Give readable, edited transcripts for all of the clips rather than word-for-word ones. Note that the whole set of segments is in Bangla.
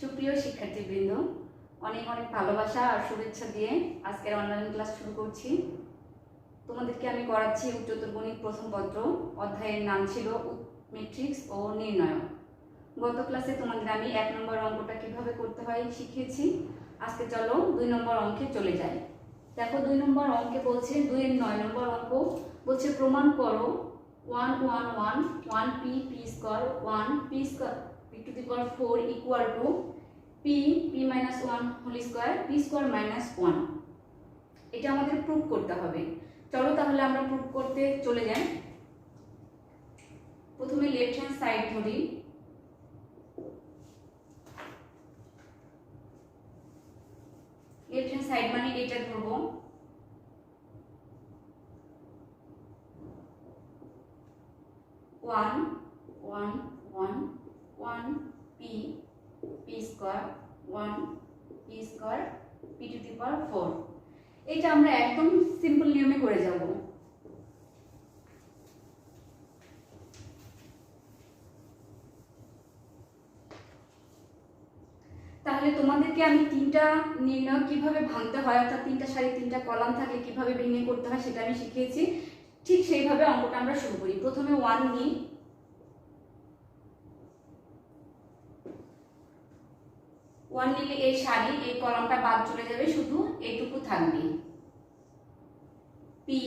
সুপ্রিয় শিক্ষার্থীবৃন্দ, অনেক অনেক ভালোবাসা আর শুভেচ্ছা দিয়ে আজকের অনলাইন ক্লাস শুরু করছি। তোমাদেরকে আমি করাচ্ছি উচ্চতর গণিত প্রথম পত্র। অধ্যায়ের নাম ছিল ম্যাট্রিক্স ও নির্ণয়। গত ক্লাসে তোমাদের আমি 1 নম্বর অঙ্কটা কিভাবে করতে হয় শিখিয়েছি। আজকে চলো 2 নম্বর অঙ্কে চলে যাই। দেখো 2 নম্বর অঙ্কে বলছে 2-এর 9 নম্বর অঙ্ক বলছে প্রমাণ করো 1 1 1 1 p p square 1 p square p to the power 4 equal to p p minus 1 whole square p square minus 1। এটা আমাদের প্রুফ করতে হবে। চলো তাহলে আমরা প্রুফ করতে চলে যাই। প্রথমে লেফট হ্যান্ড সাইড ধরি। লেফট হ্যান্ড সাইড মানে এটা ধরবো, one one one one P P square 1 P square P to the power 4। এটা আমরা একদম সিম্পল নিয়মে করে যাব। তাহলে তোমাদেরকে আমি 3টা নির্ণয় কিভাবে ভাঙতে হয়, অর্থাৎ 3টা সারি 3টা কলাম থাকে কিভাবে ভেঙে করতে হয় সেটা আমি শিখিয়েছি। ঠিক সেইভাবে অঙ্কটা আমরা শুরু করি। প্রথমে 1 নিই, 1 নিলে এই সারি এই কলামটা বাদ চলে যাবে, শুধু এইটুকু থাকবে। P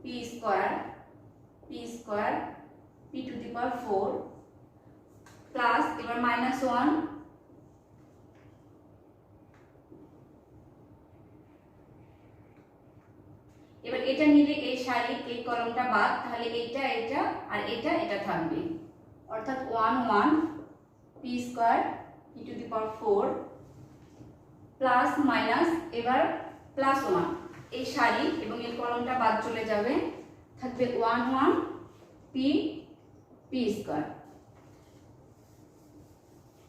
P square P to the power 4 plus এবার মাইনাস 1 এবার এটা নিলে এই সারি এই কলামটা বাদ, তাহলে এটা এটা আর এটা এটা থাকবে, অর্থাৎ 1 1 P square P to the power 4 plus minus এবার প্লাস 1 এই সারি এবং এই কলামটা বাদ চলে যাবে, থাকবে 1 1 পি পি স্কয়ার।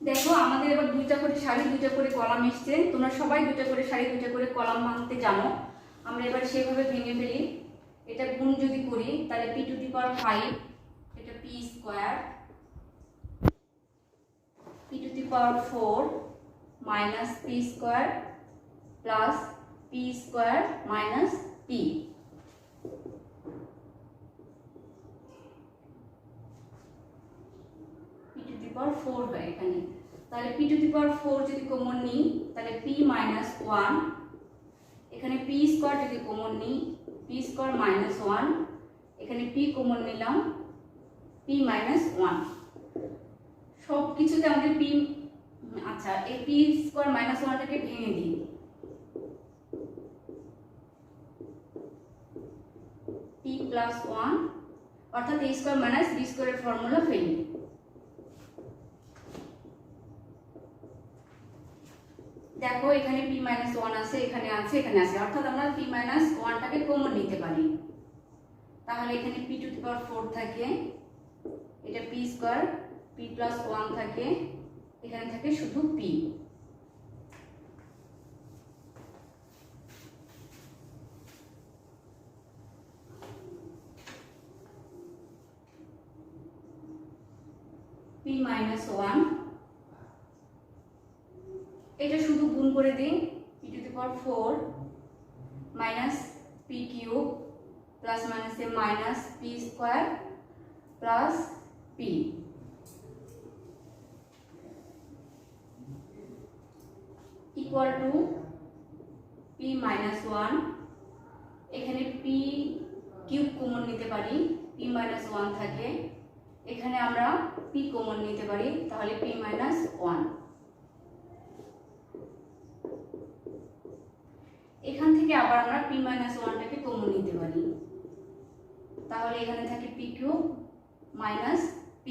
দেখো আমাদের এবার 2টা করে সারি 2টা করে কলাম এসছে। তোমরা সবাই 2টা করে সারি 2টা করে কলাম ভাঙতে জানো। আমরা এবার সেভাবে ভেঙে ফেলি। এটা গুণ যদি করি তাহলে পি টু দি পাওয়ার 5 এটা P square P to the power 4 minus P square plus P square minus P. P to the power 4 হয় এখানে। তাহলে পি টু দি পাওয়ার 4 যদি কমন নিই তাহলে পি মাইনাস 1, এখানে পি স্কয়ার যদি কমন নিই পি স্কয়ার মাইনাস 1, এখানে পি কমন নিলাম পি মাইনাস 1। সব কিছুতে আমাদের পি, আচ্ছা এই পি স্কয়ার মাইনাস 1টাকে ভেঙে দিই। পি প্লাস 1 অর্থাৎ a স্কয়ার মাইনাস b স্কয়ারের ফর্মুলা ফেলি। দেখো এখানে p মাইনাস 1 আছে, এখানে আছে, এখানে আছে, অর্থাৎ আমরা p মাইনাস 1টাকে কমন নিতে পারি। তাহলে এখানে p টু দি পাওয়ার 4 থাকে, এটা p স্কয়ার p প্লাস 1 থাকে, এখানে থাকে শুধু p। p মাইনাস 1 এটা শুধু গুণ করে দিই, p to the power 4 minus p cube plus মাইনাসে minus p square plus p equal to p minus 1। এখানে p কিউব কমন নিতে পারি, p মাইনাস 1 থাকে, এখানে আমরা p কমন নিতে পারি, তাহলে p মাইনাস 1। এখান থেকে আবার আমরা p মাইনাস 1টাকে কমন নিতে পারি, তাহলে এখানে থাকে p কিউব মাইনাস p।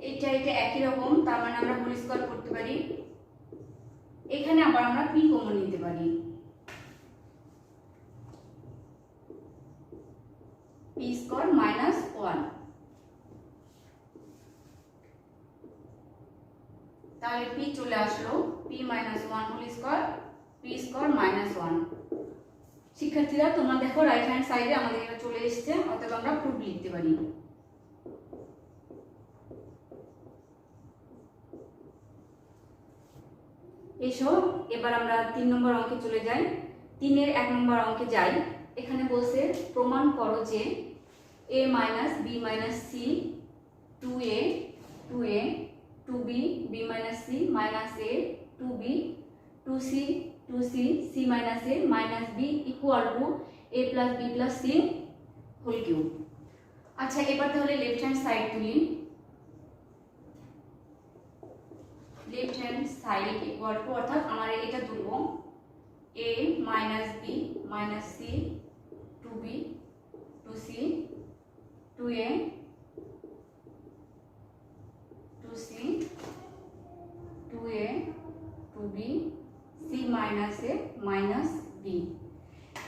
এটা এটা একই রকম, তার মানে আমরা হোল স্কয়ার করতে পারি। এখানে আবার আমরা p কমন নিতে পারি, p স্কয়ার মাইনাস 1। তাহলে p চলে আসলো p minus 1 whole square p square minus 1। শিক্ষার্থীরা তোমরা দেখো রাইট হ্যান্ড সাইডে আমাদের এটা চলে এসেছে, অতএব আমরা প্রুফ লিখতে পারি। এসো এবার আমরা 3 নম্বর অঙ্কে চলে যাই। 3-এর 1 নম্বর অঙ্কে যাই। এখানে বলছে প্রমাণ করো যে a minus b minus c 2a 2b b minus c minus a 2b 2c 2c c minus a minus b equal to a plus b plus c whole cube. আচ্ছা এবার তাহলে লেফট হ্যান্ড সাইড তুলি। Left hand side equal to অর্থাৎ আমার এটা তুলব a minus b minus c 2b 2c 2a 2c 2a 2b c minus a minus b।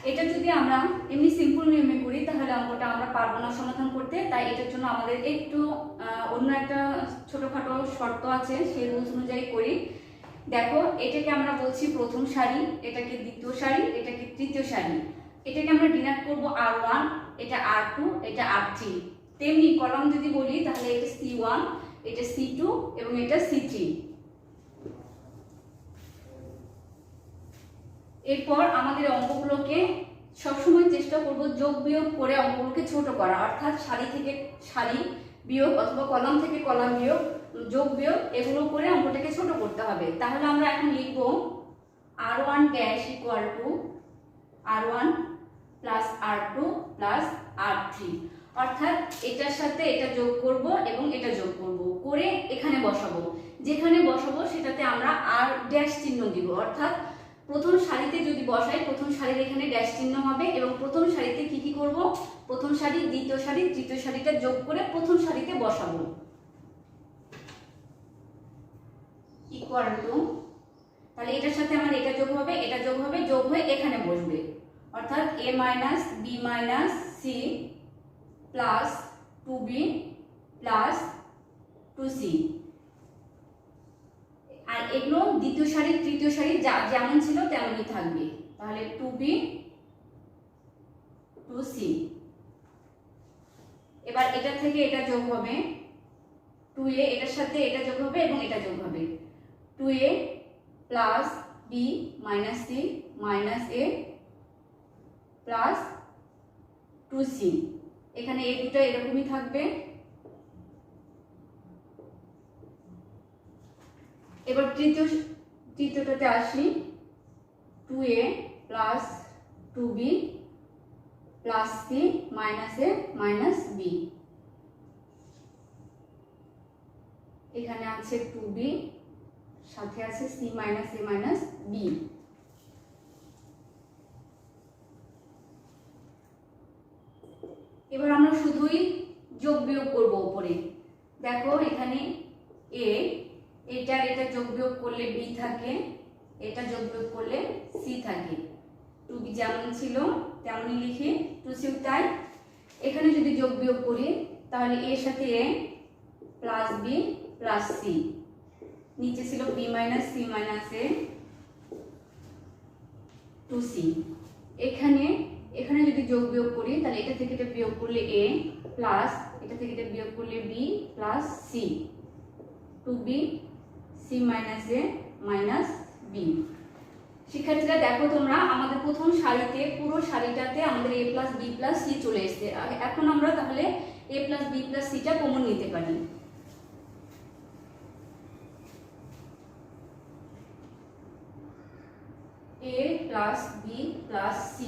এটা যদি আমরা এমনি সিম্পল নিয়মে করি তাহলে অঙ্কটা আমরা পারবো না সমাধান করতে, তাই এটার জন্য আমাদের একটু অন্য একটা ছোটখাটো শর্ত আছে, সেই রুলস অনুযায়ী করি। দেখো এটাকে আমরা বলছি প্রথম সারি, এটাকে দ্বিতীয় সারি, এটাকে তৃতীয় সারি। এটাকে আমরা ডিনোট করব R1, এটা R2, এটা R3। তেমনি কলাম যদি বলি তাহলে এটা C1, এটা C2 এবং এটা C3। এরপর আমাদের অঙ্কগুলোকে সবসময় চেষ্টা করব যোগ বিয়োগ করে অঙ্কগুলোকে ছোট করা, অর্থাৎ সারি থেকে সারি বিয়োগ অথবা কলাম থেকে কলাম বিয়োগ, যোগ বিয়োগ এগুলো করে অঙ্কটাকে ছোট করতে হবে। তাহলে আমরা এখন লিখব R1 dash equal to R1 plus R2 plus R3, অর্থাৎ এটার সাথে এটা যোগ করব এবং এটা যোগ করব করে এখানে বসাবো। যেখানে বসাবো সেটাতে আমরা আর ড্যাশ চিহ্ন দিব, অর্থাৎ প্রথম সারিতে যদি বসাই প্রথম সারির এখানে ড্যাশ চিহ্ন হবে এবং প্রথম সারিতে কি কি করব, প্রথম সারি দ্বিতীয় সারি তৃতীয় সারিটা যোগ করে প্রথম সারিতে বসাবো। ইকুয়াল টু তাহলে এটার সাথে আমার এটা যোগ হবে, এটা যোগ হবে, যোগ হয়ে এখানে বসবে, অর্থাৎ a minus b minus c plus 2b plus 2c। আর এগুলো দ্বিতীয় সারি তৃতীয় সারি যেমন ছিল তেমনই থাকবে, তাহলে 2b 2c। এবার এটা থেকে এটা যোগ হবে 2a, এটার সাথে এটা যোগ হবে এবং এটা যোগ হবে 2a plus b minus c minus a plus 2c। এখানে এই দুটো এরকমই থাকবে। এবার তৃতীয়টাতে আসি, 2a plus 2b plus c minus a minus b। এখানে আছে 2b, সাথে আছে c minus a minus b। এবার আমরা শুধুই যোগ বিয়োগ করব উপরে। দেখো এখানে a, এটা যোগ বিয়োগ করলে b থাকে, এটা যোগ বিয়োগ করলে c থাকে। 2b যেমন ছিল তেমনই লিখি, 2c তাই। এখানে যদি যোগ বিয়োগ করি তাহলে a এর সাথে a plus b plus c, নিচে ছিল b minus c minus a 2c। এখানে যদি যোগ বিয়োগ করি তাহলে এটা থেকে এটা বিয়োগ করলে a প্লাস এটা থেকে এটা বিয়োগ করলে b plus c 2b c minus a minus b। শিক্ষার্থীরা দেখো তোমরা আমাদের প্রথম সারিতে পুরো সারিটাতে আমাদের a plus b plus c চলে এসেছে। এখন আমরা তাহলে a plus b plus c টা কমন নিতে পারি। a plus b plus c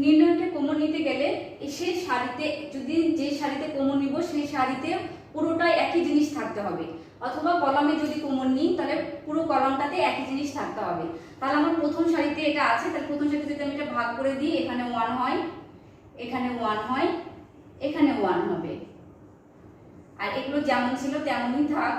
নির্ণয়কে কমন নিতে গেলে সেই সারিতে যদি যে সারিতে কমন নিব সেই সারিতে পুরোটাই একই জিনিস থাকতে হবে, অথবা কলামে যদি কমন নিই তাহলে পুরো কলামটাতে একই জিনিস থাকতে হবে। তাহলে আমার প্রথম সারিতে এটা আছে, তাহলে প্রথম সারিতে যদি আমি এটা ভাগ করে দিই এখানে 1 হয়, এখানে 1 হয়, এখানে 1 হবে, আর এগুলো যেমন ছিল তেমনই থাক।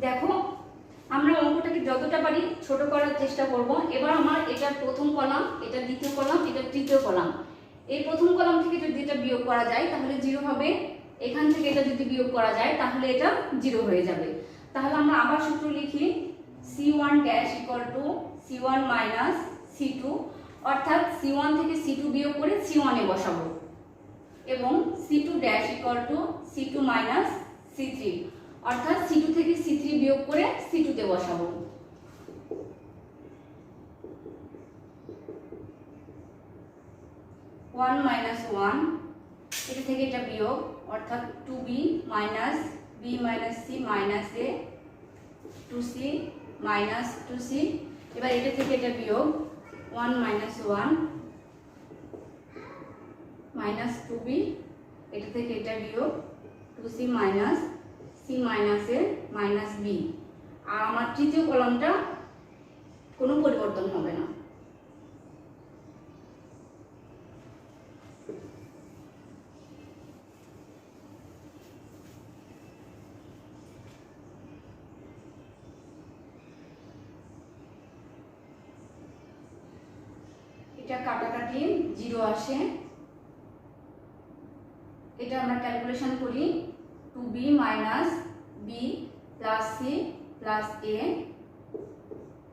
দেখো আমরা অঙ্কটাকে যতটা পারি ছোট করার চেষ্টা করব। এবার আমার এটা প্রথম কলাম, এটা দ্বিতীয় কলাম, এটা তৃতীয় কলাম। এই প্রথম কলাম থেকে যদি এটা বিয়োগ করা যায় তাহলে 0 হবে, এখান থেকে এটা যদি বিয়োগ করা যায় তাহলে এটা 0 হয়ে যাবে। তাহলে আমরা আবার সূত্র লিখি, C1 dash equal to C1 minus C2, অর্থাৎ C1 থেকে C2 বিয়োগ করে C1 এ বসাবো, এবং C2 dash equal to C2 minus C3, অর্থাৎ C2 থেকে C3 বিয়োগ করে C2 তে বসাবো। ওয়ান মাইনাস ওয়ান, এটা থেকে এটা বিয়োগ, অর্থাৎ 2b minus b minus c minus a, 2c minus 2c। এবার এটা থেকে এটা বিয়োগ, 1 মাইনাস 1 মাইনাস 2b, এটা থেকে এটা বিয়োগ, 2c minus c minus a minus b। আর আমার তৃতীয় কলামটা কোনো পরিবর্তন হবে না। এটা কাটাকাটি 0 আসে, এটা আমরা ক্যালকুলেশন করি, 2b minus b plus c plus a,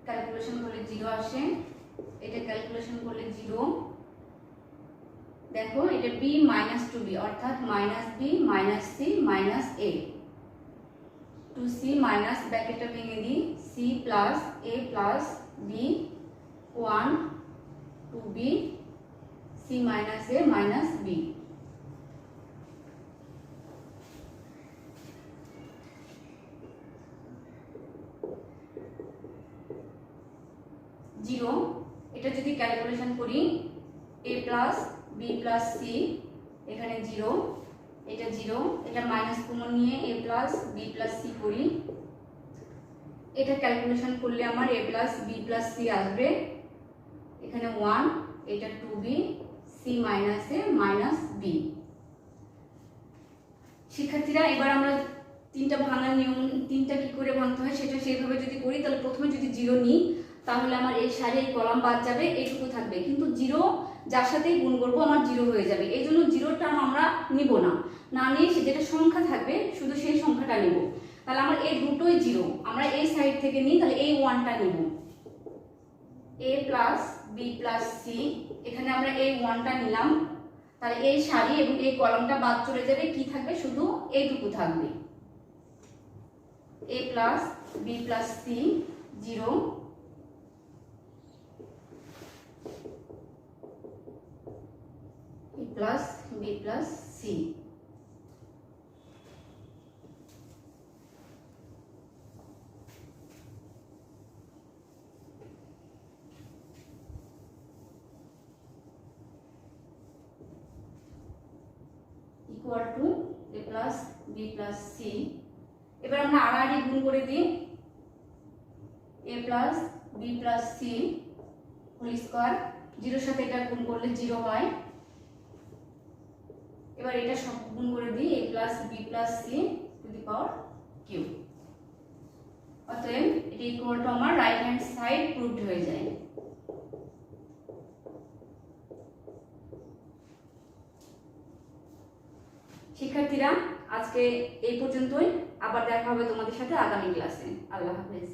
calculation করলে 0 আসে, এটা ক্যালকুলেশন করলে 0। দেখো এটা b মাইনাস 2b, অর্থাৎ minus b minus c minus a, 2c minus ব্র্যাকেটটা ভেঙে দিই, c plus a plus b, 1 2b c minus a minus b। Zero, এটা যদি ক্যালকুলেশন করি, a plus b plus c, এখানে 0, এটা 0, এটা মাইনাস কমন নিয়ে a plus b plus c করি, এটা ক্যালকুলেশন করলে আমার a plus b plus c আসবে, এখানে 1, এটা 2b c minus a minus b। শিক্ষার্থীরা, এবার আমরা তিনটা ভাঙার নিয়ম, তিনটা কি করে ভাঙতে হয় সেটা সেইভাবে যদি করি, তাহলে প্রথমে যদি 0 নিই তাহলে আমার এই সারি এই কলাম বাদ যাবে, এইটুকু থাকবে, কিন্তু 0 যার সাথেই গুণ করবো আমার 0 হয়ে যাবে। এই জন্য 0 টার্ম আমরা নিব না, না নিয়ে যেটা সংখ্যা থাকবে শুধু সেই সংখ্যাটা নিব। তাহলে আমার এই দুটোই 0, আমরা এই সাইড থেকে নিই, তাহলে এই 1টা নিব, a plus b plus c, এখানে আমরা এই 1টা নিলাম, তাহলে এই সারি এবং এই কলামটা বাদ চলে যাবে, কি থাকবে শুধু এইটুকু থাকবে, a plus b plus c 0, a plus b plus c। Equal to a plus b plus c। এবার আমরা আড়াআড়ি গুণ করে দিই, a plus b plus c whole square, 0 সাথে এটা গুণ করলে 0 হয়। এবার এটা সব গুণ করে দিই, a plus b plus c two the power cube. অতএব এটা ইকুয়াল টু আমার রাইট হ্যান্ড সাইড প্রুভড হয়ে যায়। শিক্ষার্থীরা, আজকে এই পর্যন্তই, আবার দেখা হবে তোমাদের সাথে আগামী ক্লাসে। আল্লাহ হাফেজ।